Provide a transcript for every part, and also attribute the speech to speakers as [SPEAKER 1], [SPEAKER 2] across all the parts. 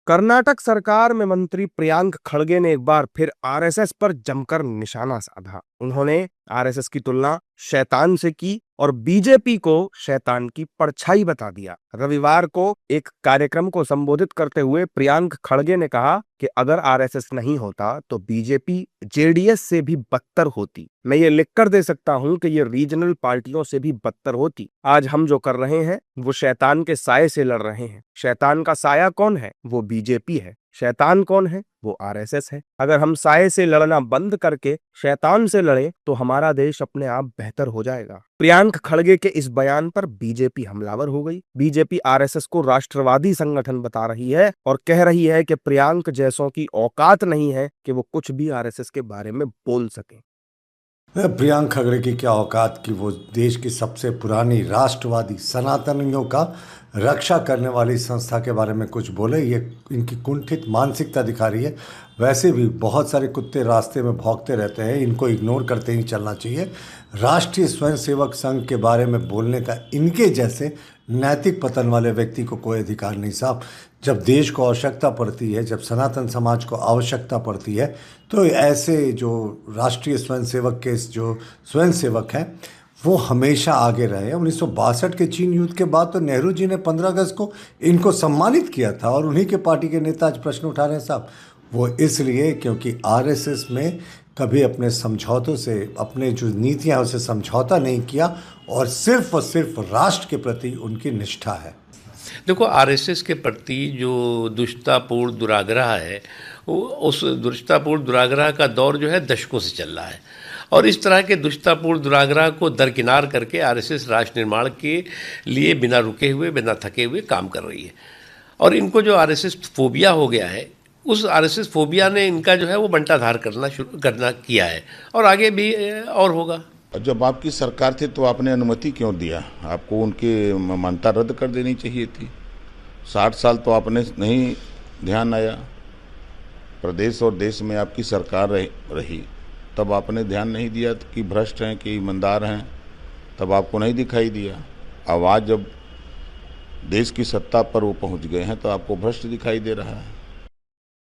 [SPEAKER 1] कर्नाटक सरकार में मंत्री प्रियांक खड़गे ने एक बार फिर आरएसएस पर जमकर निशाना साधा। उन्होंने आरएसएस की तुलना शैतान से की और बीजेपी को शैतान की परछाई बता दिया। रविवार को एक कार्यक्रम को संबोधित करते हुए प्रियांक खड़गे ने कहा कि अगर आरएसएस नहीं होता तो बीजेपी जेडीएस से भी बदतर होती। मैं ये लिखकर दे सकता हूं कि ये रीजनल पार्टियों से भी बदतर होती। आज हम जो कर रहे हैं वो शैतान के साये से लड़ रहे हैं। शैतान का साया कौन है? वो बीजेपी है। शैतान कौन है? वो आरएसएस है। अगर हम साये से लड़ना बंद करके शैतान से लड़े तो हमारा देश अपने आप बेहतर हो जाएगा। प्रियांक खड़गे के इस बयान पर बीजेपी हमलावर हो गई। बीजेपी आरएसएस को राष्ट्रवादी संगठन बता रही है और कह रही है कि प्रियांक जैसों की औकात नहीं है कि वो कुछ भी आरएसएस के बारे में बोल सके।
[SPEAKER 2] प्रियांक खड़गे की क्या औकात कि वो देश की सबसे पुरानी राष्ट्रवादी सनातनियों का रक्षा करने वाली संस्था के बारे में कुछ बोले। ये इनकी कुंठित मानसिकता दिखा रही है। वैसे भी बहुत सारे कुत्ते रास्ते में भौंकते रहते हैं, इनको इग्नोर करते ही चलना चाहिए। राष्ट्रीय स्वयंसेवक संघ के बारे में बोलने का इनके जैसे नैतिक पतन वाले व्यक्ति को कोई अधिकार नहीं साहब। जब देश को आवश्यकता पड़ती है, जब सनातन समाज को आवश्यकता पड़ती है, तो ऐसे जो राष्ट्रीय स्वयंसेवक के जो स्वयंसेवक हैं वो हमेशा आगे रहे। 1962 के चीन युद्ध के बाद तो नेहरू जी ने 15 अगस्त को इनको सम्मानित किया था और उन्हीं के पार्टी के नेता आज प्रश्न उठा रहे हैं साहब। वो इसलिए क्योंकि आरएसएस में कभी अपने समझौतों से, अपने जो नीतियां उसे समझौता नहीं किया और सिर्फ राष्ट्र के प्रति उनकी निष्ठा है।
[SPEAKER 3] देखो, आरएसएस के प्रति जो दुष्टतापूर्ण दुराग्रह है, उस दुष्टतापूर्ण दुराग्रह का दौर जो है दशकों से चल रहा है और इस तरह के दुष्टतापूर्ण दुराग्रह को दरकिनार करके आरएसएस राष्ट्र निर्माण के लिए बिना रुके हुए, बिना थके हुए काम कर रही है। और इनको जो आरएसएस फोबिया हो गया है, उस आरएसएस फोबिया ने इनका जो है वो बंटाधार करना किया है और आगे भी और होगा।
[SPEAKER 4] जब आपकी सरकार थी तो आपने अनुमति क्यों दिया? आपको उनकी मान्यता रद्द कर देनी चाहिए थी। 60 साल तो आपने नहीं ध्यान आया। प्रदेश और देश में आपकी सरकार रही, तब आपने ध्यान नहीं दिया कि भ्रष्ट हैं कि ईमानदार हैं, तब आपको नहीं दिखाई दिया। अब आज जब देश की सत्ता पर वो पहुंच गए हैं तो आपको भ्रष्ट दिखाई दे रहा है।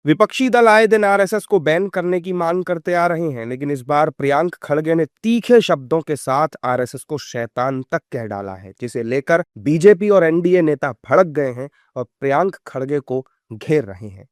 [SPEAKER 1] विपक्षी दल आए दिन आरएसएस को बैन करने की मांग करते आ रहे हैं, लेकिन इस बार प्रियांक खड़गे ने तीखे शब्दों के साथ आरएसएस को शैतान तक कह डाला है, जिसे लेकर बीजेपी और एनडीए नेता भड़क गए हैं और प्रियांक खड़गे को घेर रहे हैं।